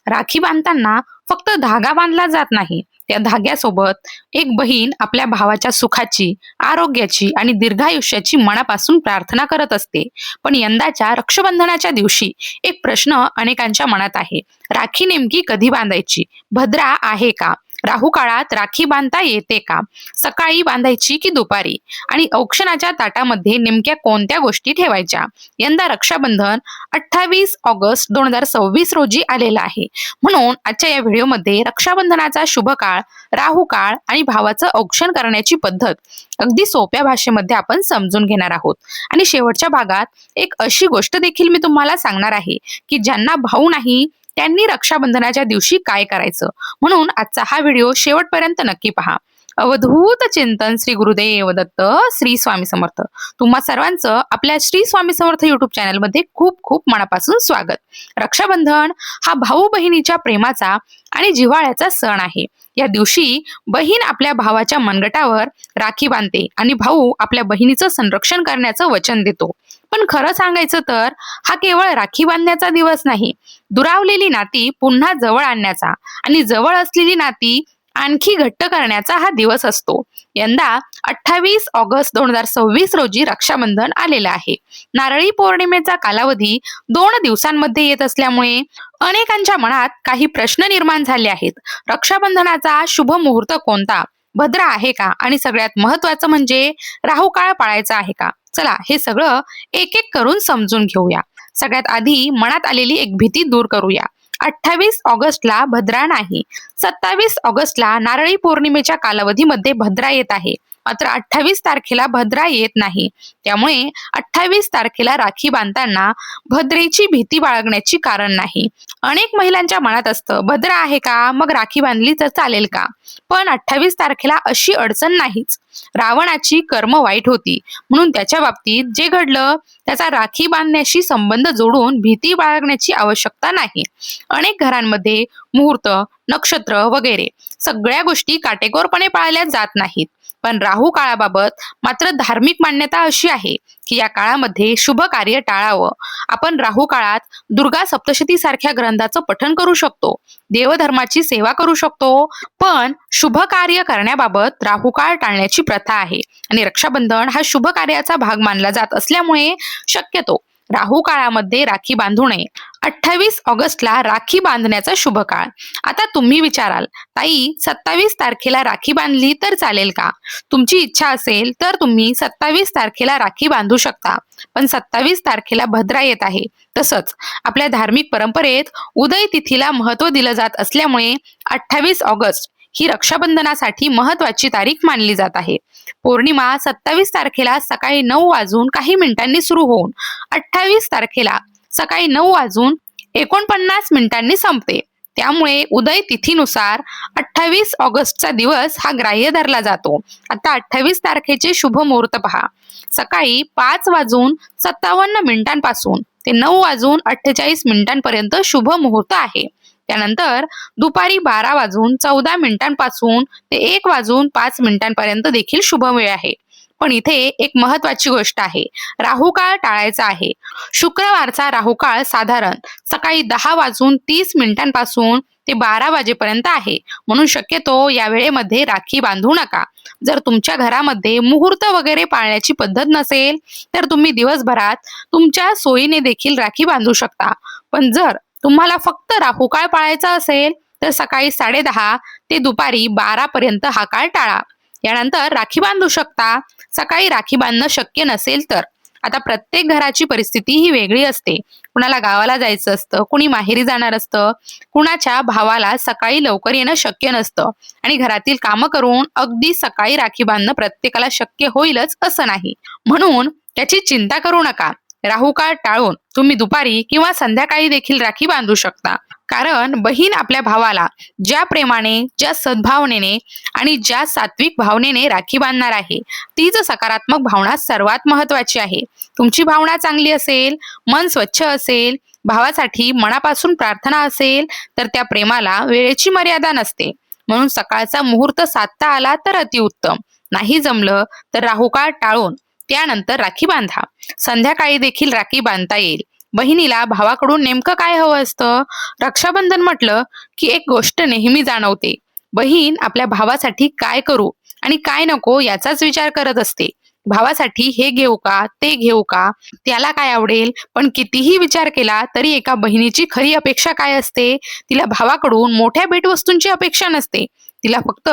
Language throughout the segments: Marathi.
राखी बांधताना फक्त धागा बांधला जात नाही, त्या धाग्यासोबत एक बहीण आपल्या भावाच्या सुखाची, आरोग्याची आणि दीर्घायुष्याची मनापासून प्रार्थना करत असते. पण यंदाच्या रक्षाबंधनाच्या दिवशी एक प्रश्न अनेकांच्या मनात आहे. राखी नेमकी कधी बांधायची? भद्रा आहे का? राहू काळात राखी बांधता येते का? सकाळी बांधायची की दुपारी? आणि औक्षणाच्या ताटामध्ये नेमक्या कोणत्या गोष्टी ठेवायच्या? यंदा रक्षाबंधन 28 ऑगस्ट 2026 रोजी आलेला आहे. म्हणून आजच्या या व्हिडिओमध्ये रक्षाबंधनाचा शुभ काळ, राहू काळ आणि भावाचं औक्षण करण्याची पद्धत अगदी सोप्या भाषेमध्ये आपण समजून घेणार आहोत. आणि शेवटच्या भागात एक अशी गोष्ट देखील मी तुम्हाला सांगणार आहे की ज्यांना भाऊ नाही त्यांनी रक्षाबंधनाच्या दिवशी काय करायचं. म्हणून आजचा हा व्हिडिओ शेवटपर्यंत नक्की पहा. अवधूत चिंतन श्री गुरुदेव दत्त, श्री स्वामी समर्थ. तुम्हा सर्वांचं आपल्या श्री स्वामी समर्थ युट्यूब चॅनलमध्ये खूप खूप मनापासून स्वागत. रक्षाबंधन हा भाऊ बहिणीच्या प्रेमाचा आणि जिव्हाळ्याचा सण आहे. या दिवशी बहीण आपल्या भावाच्या मनगटावर राखी बांधते आणि भाऊ आपल्या बहिणीचं संरक्षण करण्याचं वचन देतो. पण खरं सांगायचं तर हा केवळ राखी बांधण्याचा दिवस नाही, दुरावलेली नाती पुन्हा जवळ आणण्याचा आणि जवळ असलेली नाती आणखी घट्ट करण्याचा हा दिवस असतो. यंदा 28 ऑगस्ट 2026 रोजी रक्षाबंधन आलेलं आहे. नारळी पौर्णिमेचा कालावधी 2 दिवसांमध्ये येत असल्यामुळे अनेकांच्या मनात काही प्रश्न निर्माण झाले आहेत. रक्षाबंधनाचा शुभ मुहूर्त कोणता? भद्रा आहे का? आणि सगळ्यात महत्वाचं म्हणजे राहू काळ पाळायचा आहे का? चला हे सगळं एक एक करून समजून घेऊया. सगळ्यात आधी मनात आलेली एक भीती दूर करूया. 28 ऑगस्टला भद्रा नाही, 27 ऑगस्टला नारळी पौर्णिमेच्या कालावधीमध्ये भद्रा येत आहे. मात्र 28 तारखेला भद्रा येत नाही. त्यामुळे 28 तारखेला राखी बांधताना भद्रेची भीती बाळगण्याची कारण नाही. अनेक महिलांच्या मनात असतं, भद्रा आहे का, मग राखी बांधली तर चालेल का? पण 28 तारखेला अशी अडचण नाहीच. रावणाची कर्म वाईट होती, म्हणून त्याच्या बाबतीत जे घडलं त्याचा राखी बांधण्याशी संबंध जोडून भीती बाळगण्याची आवश्यकता नाही. अनेक घरांमध्ये मुहूर्त, नक्षत्र वगैरे सगळ्या गोष्टी काटेकोरपणे पाळल्या जात नाहीत. पण राहू काळाबाबत मात्र धार्मिक मान्यता अशी आहे की या काळामध्ये शुभ कार्य टाळावं. आपण राहू काळात दुर्गा सप्तशती सारख्या ग्रंथाचं पठण करू शकतो, देवधर्माची सेवा करू शकतो, पण शुभ कार्य करण्याबाबत राहू काळ टाळण्याची प्रथा आहे. आणि रक्षाबंधन हा शुभ कार्याचा भाग मानला जात असल्यामुळे शक्यतो राहू काळामध्ये राखी बांधू नये. 28 ऑगस्टला राखी बांधण्याचा शुभ काळ. आता तुम्ही विचाराल, ताई 27 तारखेला राखी बांधली तर चालेल का? तुमची इच्छा असेल तर तुम्ही 27 तारखेला राखी बांधू शकता. पण 27 तारखेला भद्रा येत आहे. तसंच आपल्या धार्मिक परंपरेत उदय तिथीला महत्त्व दिलं जात असल्यामुळे 28 ऑगस्ट ही रक्षाबंधनासाठी महत्वाची तारीख मानली जात आहे. पौर्णिमा 27 तारखेला सकाळी 9 वाजून काही मिनिटांनी सुरू होऊन 28 तारखेला सकाळी 9 वाजून 49 मिनिटांनी संपते. त्यामुळे उदय तिथीनुसार 28 ऑगस्टचा दिवस हा ग्राह्य धरला जातो. आता 28 तारखेचे शुभ मुहूर्त पहा. सकाळी 5 वाजून 57 मिनिटांपासून ते 9 वाजून 48 मिनिटांपर्यंत शुभ मुहूर्त आहे. त्यानंतर दुपारी 12 वाजून 14 मिनिटांपासून ते 1 वाजून 5 मिनिटांपर्यंत देखील शुभ वेळ आहे. पण इथे एक महत्वाची गोष्ट आहे, राहू काळ टाळायचा आहे. शुक्रवारचा राहू काळ साधारण सकाळी 10 वाजून 30 मिनिटांपासून ते 12 वाजेपर्यंत आहे. म्हणून शक्यतो या वेळेमध्ये राखी बांधू नका. जर तुमच्या घरामध्ये मुहूर्त वगैरे पाळण्याची पद्धत नसेल तर तुम्ही दिवसभरात तुमच्या सोयीने देखील राखी बांधू शकता. पण जर तुम्हाला फक्त राहू काळ पाळायचा असेल तर सकाळी 10:30 ते दुपारी 12 पर्यंत हा काळ टाळा. यानंतर राखी बांधू शकता. सकाळी राखी बांधणं शक्य नसेल तर. आता प्रत्येक घराची परिस्थिती ही वेगळी असते. कुणाला गावाला जायचं असतं, कुणी माहेरी जाणार असतं, कुणाच्या भावाला सकाळी लवकर येणं शक्य नसतं आणि घरातील कामं करून अगदी सकाळी राखी बांधणं प्रत्येकाला शक्य होईलच असं नाही. म्हणून त्याची चिंता करू नका. राहू काळ टाळून तुम्ही दुपारी किंवा संध्याकाळी देखील राखी बांधू शकता. कारण बहीण आपल्या भावाला ज्या प्रेमाने, ज्या सद्भावनेने आणि ज्या सात्विक भावनेने राखी बांधणार आहे तीच सकारात्मक भावना सर्वात महत्वाची आहे. तुमची भावना चांगली असेल, मन स्वच्छ असेल, भावासाठी मनापासून प्रार्थना असेल तर त्या प्रेमाला वेळेची मर्यादा नसते. म्हणून सकाळचा मुहूर्त साधता आला तर अतिउत्तम, नाही जमलं तर राहू काळ टाळून त्यानंतर राखी बांधा. संध्याकाळी देखील राखी बांधता येईल. बहिणीला भावाकडून नेमकं काय हवं असतं? रक्षाबंधन म्हटलं की एक गोष्ट नेहमी जाणवते. बहीण आपल्या भावासाठी काय करू आणि काय नको याचाच विचार करत असते. भावासाठी हे घेऊ का, ते घेऊ का, त्याला काय आवडेल? पण कितीही विचार केला तरी एका बहिणीची खरी अपेक्षा काय असते? तिला भावाकडून मोठ्या भेटवस्तूंची अपेक्षा नसते. तिला फक्त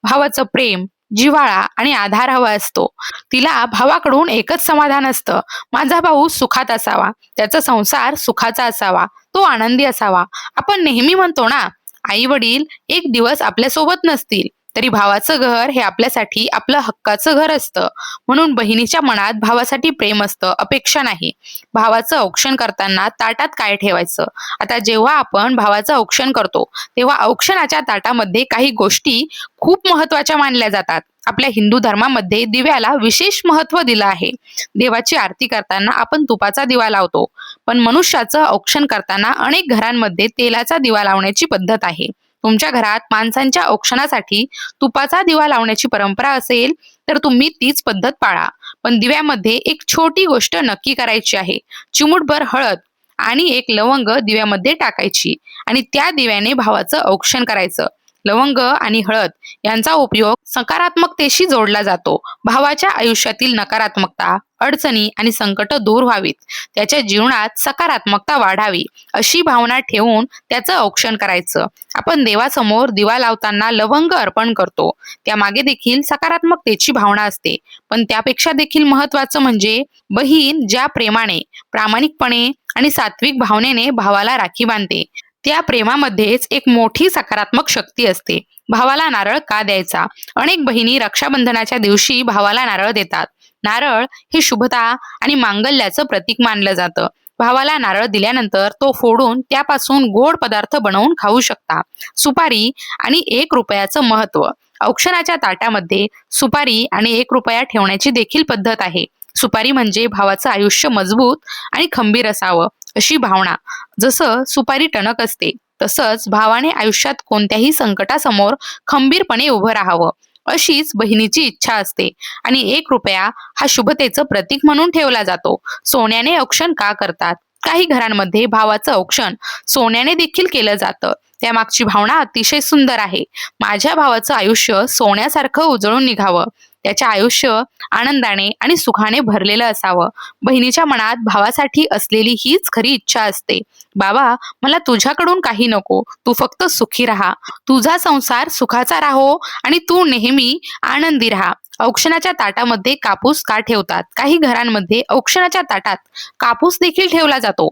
भावाचं प्रेम, जिव्हाळा आणि आधार हवा असतो. तिला भावाकडून एकच समाधान असतं, माझा भाऊ सुखात असावा, त्याचा संसार सुखाचा असावा, तो आनंदी असावा. आपण नेहमी म्हणतो ना, आई वडील एक दिवस आपल्यासोबत नसतील तरी भावाचं घर हे आपल्यासाठी आपलं हक्काचं घर असतं. म्हणून बहिणीच्या मनात भावासाठी प्रेम असतं, अपेक्षा नाही. भावाचं औक्षण करताना ताटात काय ठेवायचं? आता जेव्हा आपण भावाचं औक्षण करतो तेव्हा औक्षणाच्या ताटामध्ये काही गोष्टी खूप महत्वाच्या मानल्या जातात. आपल्या हिंदू धर्मामध्ये दिव्याला विशेष महत्त्व दिलं आहे. देवाची आरती करताना आपण तुपाचा दिवा लावतो, पण मनुष्याचं औक्षण करताना अनेक घरांमध्ये तेलाचा दिवा लावण्याची पद्धत आहे. तुमच्या घरात माणसांच्या औक्षणासाठी तुपाचा दिवा लावण्याची परंपरा असेल तर तुम्ही तीच पद्धत पाळा. पण दिव्यामध्ये एक छोटी गोष्ट नक्की करायची आहे. चिमूटभर हळद आणि एक लवंग दिव्यामध्ये टाकायची आणि त्या दिव्याने भावाचं औक्षण करायचं. लवंग आणि हळद यांचा उपयोग सकारात्मकतेशी जोडला जातो. भावाच्या आयुष्यातील नकारात्मकता, अडचणी आणि संकट दूर व्हावीत, त्याच्या जीवनात सकारात्मकता वाढावी अशी भावना ठेवून त्याचं औक्षण करायचं. आपण देवासमोर दिवा लावताना लवंग अर्पण करतो, त्यामागे देखील सकारात्मकतेची भावना असते. पण त्यापेक्षा देखील महत्वाचं म्हणजे बहीण ज्या प्रेमाने, प्रामाणिकपणे आणि सात्विक भावनेने भावाला राखी बांधते, त्या प्रेमामध्येच एक मोठी सकारात्मक शक्ती असते. भावाला नारळ का द्यायचा? अनेक बहिणी रक्षाबंधनाच्या दिवशी भावाला नारळ देतात. नारळ हे शुभता आणि मांगल्याचं प्रतीक मानलं जातं. भावाला नारळ दिल्यानंतर तो फोडून त्यापासून गोड पदार्थ बनवून खाऊ शकता. सुपारी आणि 1 रुपयाचं महत्त्व. औक्षणाच्या ताटामध्ये सुपारी आणि 1 रुपया ठेवण्याची देखील पद्धत आहे. सुपारी म्हणजे भावाचं आयुष्य मजबूत आणि खंबीर असावं अशी भावना. जसं सुपारी टणक असते तसंच भावाने आयुष्यात कोणत्याही संकटासमोर खंबीरपणे उभं राहावं अशीच बहिणीची इच्छा असते. आणि 1 रुपया हा शुभतेचं प्रतीक म्हणून ठेवला जातो. सोन्याने औक्षण का करतात? काही घरांमध्ये भावाचं औक्षण सोन्याने देखील केलं जातं. त्यामागची भावना अतिशय सुंदर आहे. माझ्या भावाचं आयुष्य सोन्यासारखं उजळून निघावं, त्याचे आयुष्य आनंदाने आणि सुखाने भरलेलं असावं. बहिणीच्या मनात भावासाठी असलेली हीच खरी इच्छा असते. बाबा, मला तुझ्याकडून काही नको, तू फक्त सुखी राहा, तुझा संसार सुखाचा राहो आणि तू नेहमी आनंदी राहा. औक्षणाच्या ताटामध्ये कापूस का ठेवतात? काही घरांमध्ये औक्षणाच्या ताटात कापूस देखील ठेवला जातो.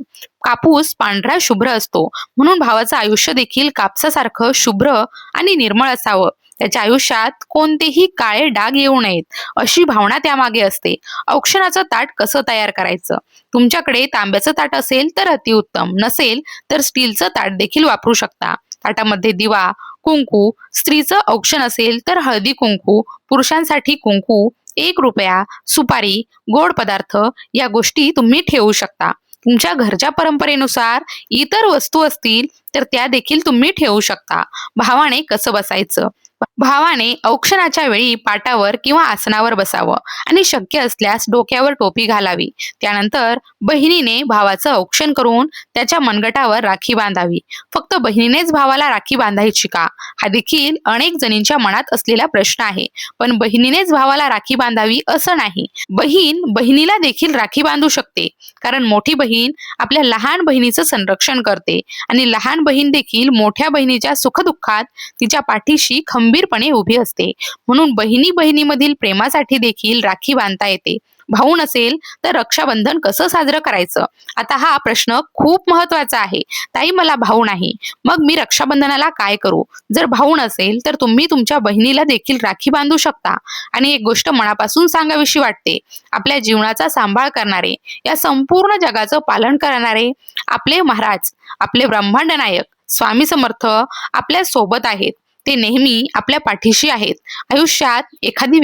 कापूस पांढरा शुभ्र असतो, म्हणून भावाचं आयुष्य देखील कापसासारखं शुभ्र आणि निर्मळ असावं. त्याच्या आयुष्यात कोणतेही काळे डाग येऊ नयेत अशी भावना त्यामागे असते. औक्षणाचं ताट कसं तयार करायचं? तुमच्याकडे तांब्याचं ताट असेल तर अतिउत्तम, नसेल तर स्टीलचं ताट देखील वापरू शकता. ताटामध्ये दिवा, कुंकू, स्त्रीचं औक्षण असेल तर हळदी कुंकू, पुरुषांसाठी कुंकू, 1 रुपया, सुपारी, गोड पदार्थ या गोष्टी तुम्ही ठेवू शकता. तुमच्या घरच्या परंपरेनुसार इतर वस्तू असतील तर त्या देखील तुम्ही ठेवू शकता. भावाने कसं बसायचं? भावाने औक्षणाच्या वेळी पाटावर किंवा आसनावर बसावं आणि शक्य असल्यास डोक्यावर टोपी घालावी. त्यानंतर बहिणीने भावाचं औक्षण करून त्याच्या मनगटावर राखी बांधावी. फक्त बहिणीनेच भावाला राखी बांधायची का? हा देखील अनेक जणींच्या मनात असलेला प्रश्न आहे. पण बहिणीनेच भावाला राखी बांधावी असं नाही. बहीण बहिणीला देखील राखी बांधू शकते, कारण मोठी बहीण आपल्या लहान बहिणीचं संरक्षण करते आणि लहान बहीण देखील मोठ्या बहिणीच्या सुखदुःखात तिच्या पाठीशी खंबीरपणे उभी असते. म्हणून बहिणी बहिणीमधील प्रेमासाठी देखील राखी बांधता येते. भाऊ नसेल तर रक्षाबंधन कसं साजरं करायचं? आता हा प्रश्न खूप महत्वाचा आहे. ताई, मला भाऊ नाही, मग मी रक्षाबंधनाला काय करू? जर भाऊ नसेल तर तुम्ही तुमच्या बहिणीला देखील राखी बांधू शकता. आणि एक गोष्ट मनापासून सांगावीशी वाटते, आपल्या जीवनाचा सांभाळ करणारे, या संपूर्ण जगाचं पालन करणारे आपले महाराज, आपले ब्रह्मांड नायक स्वामी समर्थ आपल्या सोबत आहेत. ते नेहमी आपल्या पाठीशी आहेत. आयुष्यात एखादी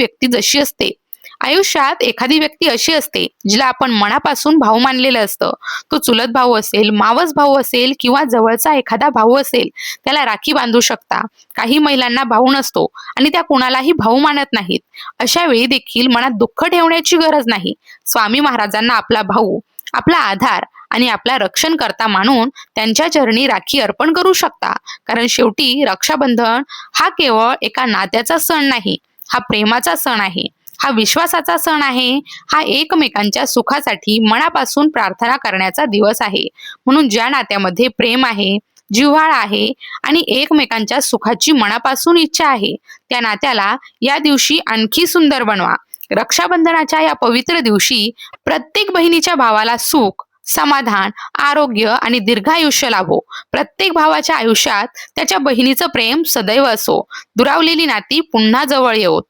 व्यक्ती अशी असते जिला आपण मनापासून भाऊ मानलेलं असतं. तो चुलत भाऊ असेल, मावस भाऊ असेल किंवा जवळचा एखादा भाऊ असेल, त्याला राखी बांधू शकता. काही महिलांना भाऊ नसतो आणि त्या कुणालाही भाऊ मानत नाहीत. अशा वेळी देखील मनात दुःख ठेवण्याची गरज नाही. स्वामी महाराजांना आपला भाऊ, आपला आधार आणि आपला रक्षणकर्ता मानून त्यांच्या चरणी राखी अर्पण करू शकता. कारण शेवटी रक्षाबंधन हा केवळ एका नात्याचा सण नाही, हा प्रेमाचा सण आहे, हा विश्वासाचा सण आहे, हा एकमेकांच्या सुखासाठी मनापासून प्रार्थना करण्याचा दिवस आहे. म्हणून ज्या नात्यामध्ये प्रेम आहे, जिव्हाळा आहे आणि एकमेकांच्या सुखाची मनापासून इच्छा आहे, त्या नात्याला या दिवशी आणखी सुंदर बनवा. रक्षाबंधनाच्या या पवित्र दिवशी प्रत्येक बहिणीच्या भावाला सुख, समाधान, आरोग्य आणि दीर्घायुष्य लाभो. प्रत्येक भावाच्या आयुष्यात त्याच्या बहिणीचं प्रेम सदैव असो. दुरावलेली नाती पुन्हा जवळ येवोत,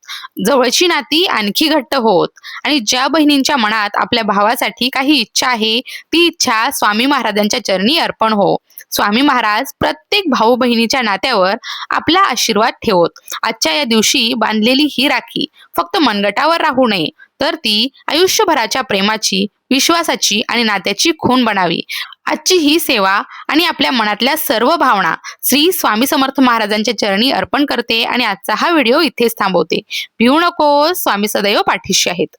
जवळची नाती आणखी घट्ट होत आणि ज्या बहिणींच्या मनात आपल्या भावासाठी काही इच्छा आहे, ती इच्छा स्वामी महाराजांच्या चरणी अर्पण हो. स्वामी महाराज प्रत्येक भाऊ बहिणीच्या नात्यावर आपला आशीर्वाद ठेवोत. आजच्या या दिवशी बांधलेली ही राखी फक्त मनगटावर राहू नये, तर ती आयुष्यभराच्या प्रेमाची, विश्वासाची आणि नात्याची खूण बनावी. आजची ही सेवा आणि आपल्या मनातल्या सर्व भावना श्री स्वामी समर्थ महाराजांच्या चरणी अर्पण करते आणि आजचा हा व्हिडिओ इथेच थांबवते. भिवू नको, स्वामी सदैव पाठीशी आहेत.